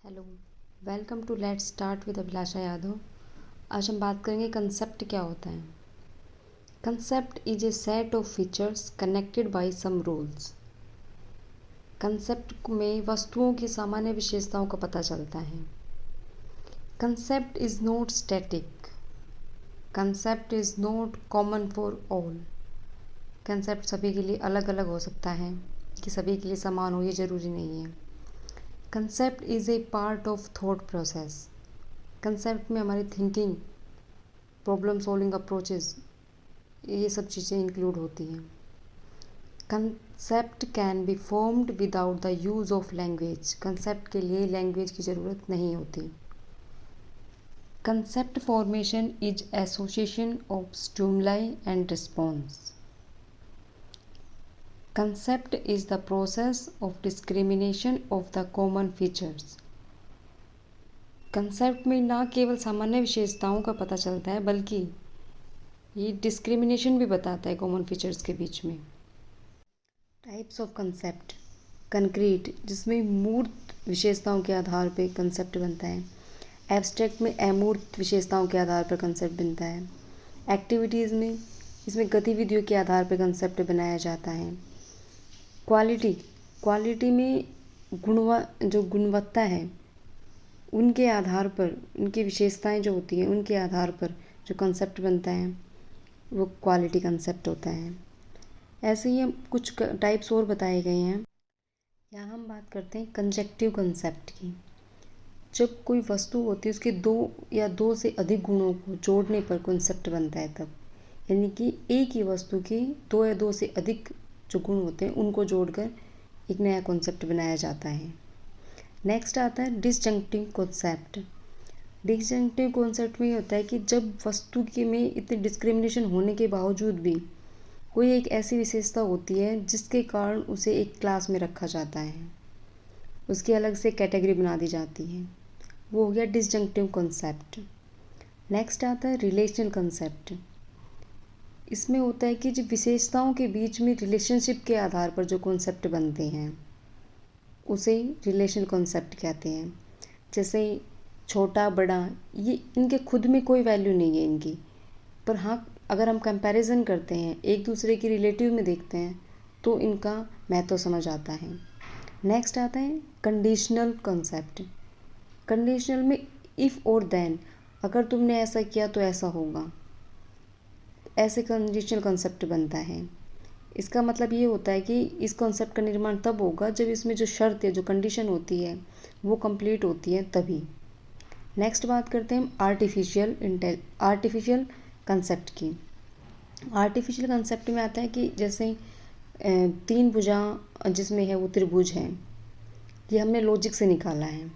Hello, welcome to let's start with Abhilasha Yadav. आज हम बात करेंगे कंसेप्ट क्या होता है। Concept is a set of features connected by some rules. Concept में वस्तुओं की सामान्य विशेषताओं का पता चलता है। Concept is not static. Concept is not common for all. Concept सभी के लिए अलग अलग हो सकता है कि सभी के लिए समान हो, ये ज़रूरी नहीं है। Concept is a part of thought process. Concept में हमारी थिंकिंग, प्रॉब्लम सॉल्विंग अप्रोचेस, ये सब चीज़ें इंक्लूड होती हैं। Concept can be formed without the use of language. Concept के लिए लैंग्वेज की ज़रूरत नहीं होती। Concept formation is association of stimuli and response. Concept is the process of discrimination of the common features. Concept में ना केवल सामान्य विशेषताओं का पता चलता है, बल्कि ये डिस्क्रिमिनेशन भी बताता है कॉमन फीचर्स के बीच में। Types of concept. कंक्रीट, जिसमें मूर्त विशेषताओं के आधार पर कंसेप्ट बनता है। एब्स्ट्रैक्ट में अमूर्त विशेषताओं के आधार पर कंसेप्ट बनता है। एक्टिविटीज़ में, इसमें गतिविधियों के आधार पर कंसेप्ट बनाया जाता है। क्वालिटी, क्वालिटी में गुणवत्ता है, उनके आधार पर, उनकी विशेषताएं जो होती हैं उनके आधार पर जो कंसेप्ट बनता है वो क्वालिटी कंसेप्ट होता है। ऐसे ही हम कुछ टाइप्स और बताए गए हैं। यहाँ हम बात करते हैं कंजक्टिव कंसेप्ट की। जब कोई वस्तु होती है उसके दो या दो से अधिक गुणों को जोड़ने पर कंसेप्ट बनता है तब, यानी कि एक ही वस्तु के दो या दो से अधिक जो गुण होते हैं उनको जोड़कर एक नया कॉन्सेप्ट बनाया जाता है। नेक्स्ट आता है डिसजंक्टिव कॉन्सेप्ट। डिसजंक्टिव कॉन्सेप्ट में ये होता है कि जब वस्तु के में इतनी डिस्क्रिमिनेशन होने के बावजूद भी कोई एक ऐसी विशेषता होती है जिसके कारण उसे एक क्लास में रखा जाता है, उसकी अलग से कैटेगरी बना दी जाती है, वो हो गया डिसजंक्टिव कॉन्सेप्ट। नेक्स्ट आता है रिलेशनल कॉन्सेप्ट। इसमें होता है कि जब विशेषताओं के बीच में रिलेशनशिप के आधार पर जो कॉन्सेप्ट बनते हैं उसे रिलेशनल कॉन्सेप्ट कहते हैं। जैसे छोटा बड़ा, ये इनके खुद में कोई वैल्यू नहीं है इनकी, पर हाँ अगर हम कंपैरिजन करते हैं, एक दूसरे की रिलेटिव में देखते हैं तो इनका महत्व समझ आता है। नेक्स्ट आता है कंडीशनल कॉन्सेप्ट। कंडीशनल में इफ़ और देन, अगर तुमने ऐसा किया तो ऐसा होगा, ऐसे कंडीशनल कॉन्सेप्ट बनता है। इसका मतलब ये होता है कि इस कॉन्सेप्ट का निर्माण तब होगा जब इसमें जो शर्त है, जो कंडीशन होती है वो कंप्लीट होती है तभी। नेक्स्ट बात करते हैं हम आर्टिफिशियल कंसेप्ट की। आर्टिफिशियल कंसेप्ट में आता है कि जैसे तीन भुजा जिसमें है वो त्रिभुज है, ये हमने लॉजिक से निकाला है।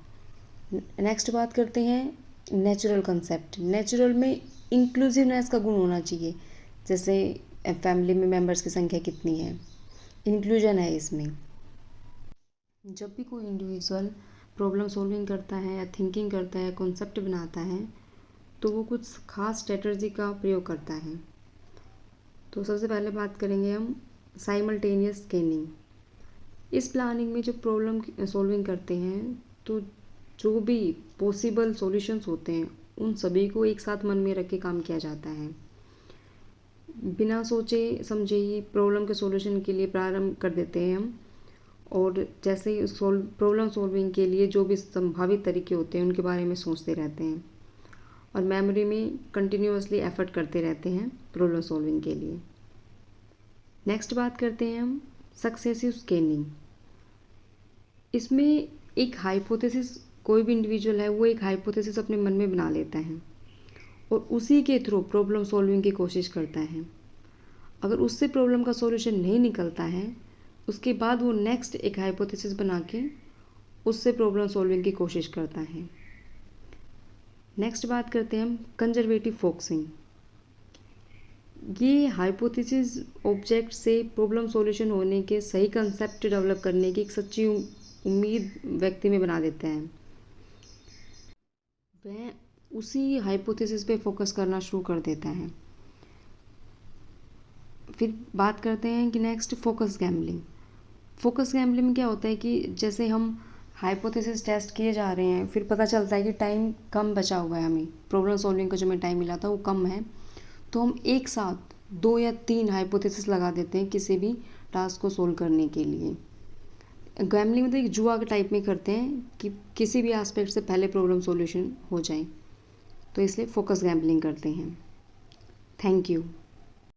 नेक्स्ट बात करते हैं नेचुरल कंसेप्ट। नेचुरल में इंक्लूसिवनेस का गुण होना चाहिए, जैसे फैमिली में मेंबर्स की संख्या कितनी है, इंक्लूजन है इसमें। जब भी कोई इंडिविजुअल प्रॉब्लम सॉल्विंग करता है या थिंकिंग करता है, कॉन्सेप्ट बनाता है, तो वो कुछ खास स्ट्रेटजी का प्रयोग करता है। तो सबसे पहले बात करेंगे हम साइमल्टेनियस स्कैनिंग। इस प्लानिंग में जो प्रॉब्लम सॉल्विंग करते हैं तो जो भी पॉसिबल सॉल्यूशंस होते हैं उन सभी को एक साथ मन में रख के काम किया जाता है। बिना सोचे समझे ही प्रॉब्लम के सॉल्यूशन के लिए प्रारंभ कर देते हैं हम, और जैसे ही प्रॉब्लम सॉल्विंग के लिए जो भी संभावित तरीके होते हैं उनके बारे में सोचते रहते हैं और मेमोरी में कंटिन्यूअसली एफर्ट करते रहते हैं प्रॉब्लम सॉल्विंग के लिए। नेक्स्ट बात करते हैं हम सक्सेसिव स्कैनिंग। इसमें एक हाइपोथेसिस, कोई भी इंडिविजुअल है वो एक हाइपोथेसिस अपने मन में बना लेता है और उसी के थ्रू प्रॉब्लम सॉल्विंग की कोशिश करता है। अगर उससे प्रॉब्लम का सॉल्यूशन नहीं निकलता है, उसके बाद वो नेक्स्ट एक हाइपोथेसिस बना के उससे प्रॉब्लम सॉल्विंग की कोशिश करता है। नेक्स्ट बात करते हैं हम कंजर्वेटिव फोकसिंग। ये हाइपोथेसिस ऑब्जेक्ट से प्रॉब्लम सॉल्यूशन होने के सही कंसेप्ट डेवलप करने की एक सच्ची उम्मीद व्यक्ति में बना देते हैं। वह उसी हाइपोथेसिस पे फोकस करना शुरू कर देता है। फिर बात करते हैं कि next focus gambling. Focus gambling में क्या होता है कि जैसे हम हाइपोथेसिस टेस्ट किए जा रहे हैं, फिर पता चलता है कि टाइम कम बचा हुआ है, हमें प्रॉब्लम सॉल्विंग का जो हमें टाइम मिला था वो कम है, तो हम एक साथ 2 या 3 हाइपोथेसिस लगा देते हैं किसी भी टास्क को सोल्व करने के लिए। गैम्बलिंग मतलब एक जुआ के टाइप में करते हैं कि किसी भी एस्पेक्ट से पहले प्रॉब्लम सॉल्यूशन हो जाए, तो इसलिए फोकस गैम्बलिंग करते हैं। Thank you.